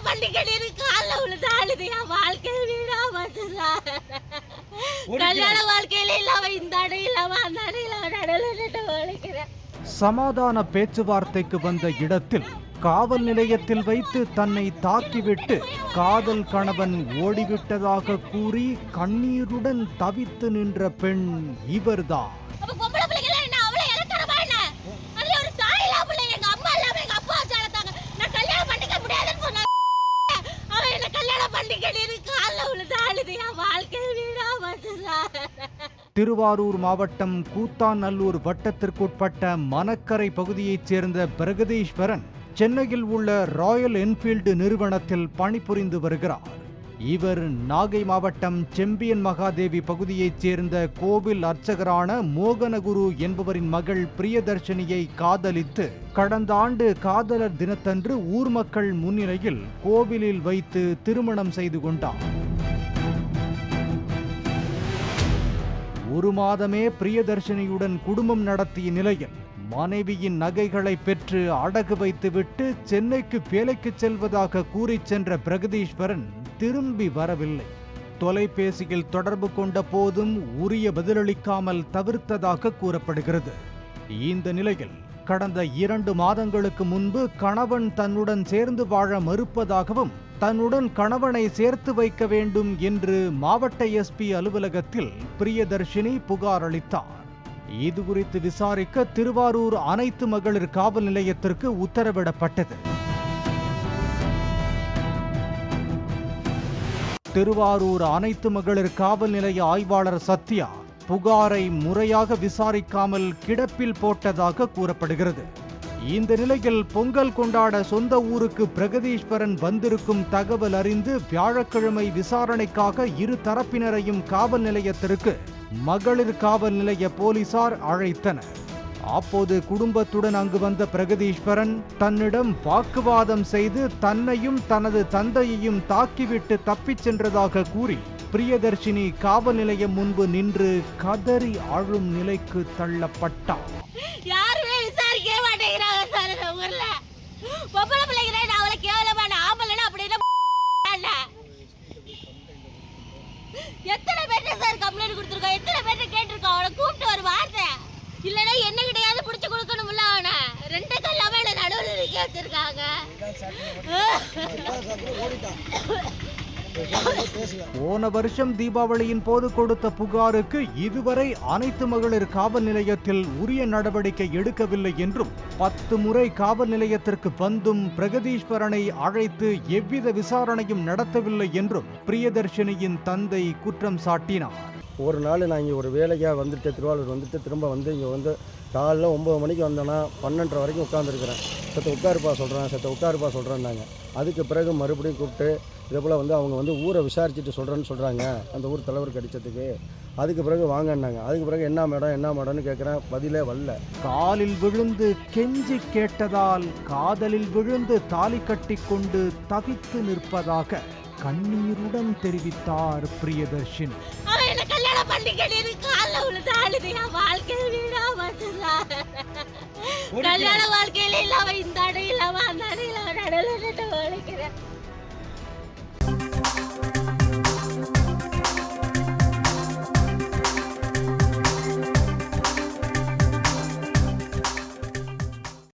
பண்ணிக்கிட்டு கால்ல விழுந்து அழுது என் வாழ்க்கை வீடா வச்சுதா. கல்யாண வாழ்க்கையில இல்லாம இந்த அடை இல்லாம அந்த அடை இல்லாம நடுவில் வலிக்கிறேன். சமாதான பேச்சுவார்த்தைக்கு வந்த இடத்தில் காவல் நிலையத்தில் வைத்து தன்னை தாக்கிவிட்டு காதல் கணவன் ஓடிவிட்டதாக கூறி கண்ணீருடன் தவித்து நின்ற பெண் இவர்தான். திருவாரூர் மாவட்டம் கூத்தாநல்லூர் வட்டத்திற்குட்பட்ட மணக்கரை பகுதியைச் சேர்ந்த பிரகதீஸ்வரன் சென்னையில் உள்ள ராயல் என்ஃபீல்டு நிறுவனத்தில் பணிபுரிந்து வருகிறார். இவர் நாகை மாவட்டம் செம்பியன் மகாதேவி பகுதியைச் சேர்ந்த கோவில் அர்ச்சகரான மோகனகுரு என்பவரின் மகள் பிரியதர்ஷினியை காதலித்து கடந்த ஆண்டு காதலர் தினத்தன்று ஊர் மக்கள் முன்னிலையில் கோவிலில் வைத்து திருமணம் செய்து கொண்டார். ஒரு மாதமே பிரியதர்ஷினியுடன் குடும்பம் நடத்திய நிலையில் மனைவியின் நகைகளை பெற்று அடகு வைத்துவிட்டு சென்னைக்கு வேலைக்கு செல்வதாக கூறி சென்ற பிரகதீஸ்வரன் திரும்பி வரவில்லை. தொலைபேசியில் தொடர்பு கொண்ட போதும் உரிய பதிலளிக்காமல் தவிர்த்ததாக கூறப்படுகிறது. இந்த நிலையில் கடந்த 2 மாதங்களுக்கு முன்பு கணவன் தன்னுடன் சேர்ந்து வாழ மறுப்பதாகவும் தன்னுடன் கணவனை சேர்த்து வைக்க வேண்டும் என்று மாவட்ட எஸ்பி அலுவலகத்தில் பிரியதர்ஷினி புகார் அளித்தார். இது குறித்து விசாரிக்க திருவாரூர் அனைத்து மகளிர் காவல் நிலையத்திற்கு உத்தரவிடப்பட்டது. திருவாரூர் அனைத்து மகளிர் காவல் நிலைய ஆய்வாளர் சத்யா புகாரை முறையாக விசாரிக்காமல் கிடப்பில் போட்டதாக கூறப்படுகிறது. இந்த நிலையில் பொங்கல் கொண்டாட சொந்த ஊருக்கு பிரகதீஸ்வரன் வந்திருக்கும் தகவல் அறிந்து வியாழக்கிழமை விசாரணைக்காக இரு தரப்பினரையும் காவல் நிலையத்திற்கு மகளிர் காவல் நிலைய போலீசார் அழைத்தனர். அப்போது குடும்பத்துடன் அங்கு வந்த பிரகதீஸ்வரன் தன்னிடம் வாக்குவாதம் செய்து தன்னையும் தனது தந்தையையும் தாக்கிவிட்டு தப்பிச் சென்றதாக கூறி பிரியதர்ஷினி காவல் நிலையம் முன்பு நின்று கதறி அழும் நிலைக்கு தள்ளப்பட்டார். யாருமே விசாரிக்கவே மாட்டேங்கிறாங்க சார். இந்த ஊர்ல பொம்பளை பிள்ளைங்க நான் அவளை கேவலமான ஆம்பளைனா அப்படின்னா எத்தனை பேர்ட்ட சார் கம்ப்ளைண்ட் கொடுத்துருக்கோம், எத்தனை பேர்ட்ட கேட்டிருக்கோம். அவளை கூப்பிட்டு ஒரு வார்த்தை இல்லைன்னா என்ன கிட்டையாவது பிடிச்சு கொடுக்கணும்ல. அவனை 2 கல்லாம என்ன நடுவில் நிற்க வச்சிருக்காங்க. போன வருஷம் தீபாவளியின் போது கொடுத்த புகாருக்கு இதுவரை அனைத்து மகளிர் காவல் நிலையத்தில் உரிய நடவடிக்கை எடுக்கவில்லை என்றும் 10 முறை காவல் நிலையத்திற்கு வந்தும் பிரகதீஸ்வரனை அழைத்து எவ்வித விசாரணையும் நடத்தவில்லை என்றும் பிரியதர்ஷினியின் தந்தை குற்றம் சாட்டினார். ஒரு நாள் நான் இங்கே ஒரு வேலைக்காக வந்துட்டு திருவாரூர் வந்துட்டு திரும்ப வந்து இங்கே வந்து காலைல 9 மணிக்கு வந்தேன்னா 12:30 வரைக்கும் உட்காந்துருக்கிறேன். உட்காருப்பா சொல்கிறேன்னாங்க. அதுக்கு பிறகு மறுபடியும் கூப்பிட்டு இதே போல் வந்து அவங்க வந்து ஊரை விசாரிச்சுட்டு சொல்கிறாங்க அந்த ஊர் தலைவருக்கு அடித்ததுக்கு. அதுக்கு பிறகு வாங்கினாங்க. அதுக்கு பிறகு என்ன மேடம்னு கேட்குறேன், பதிலே வரல. காலில் விழுந்து கெஞ்சி கேட்டதால் காதலில் விழுந்து தாலி கட்டி கொண்டு தவித்து நிற்பதாக கண்ணீருடன் தெரிவித்தார் பிரியதர்ஷினி. கல்யாண வாழ்க்கையில இல்லாம இந்த அடை இல்லாம அந்த அடை இல்லாம நடுவில் வலிக்கிறேன்.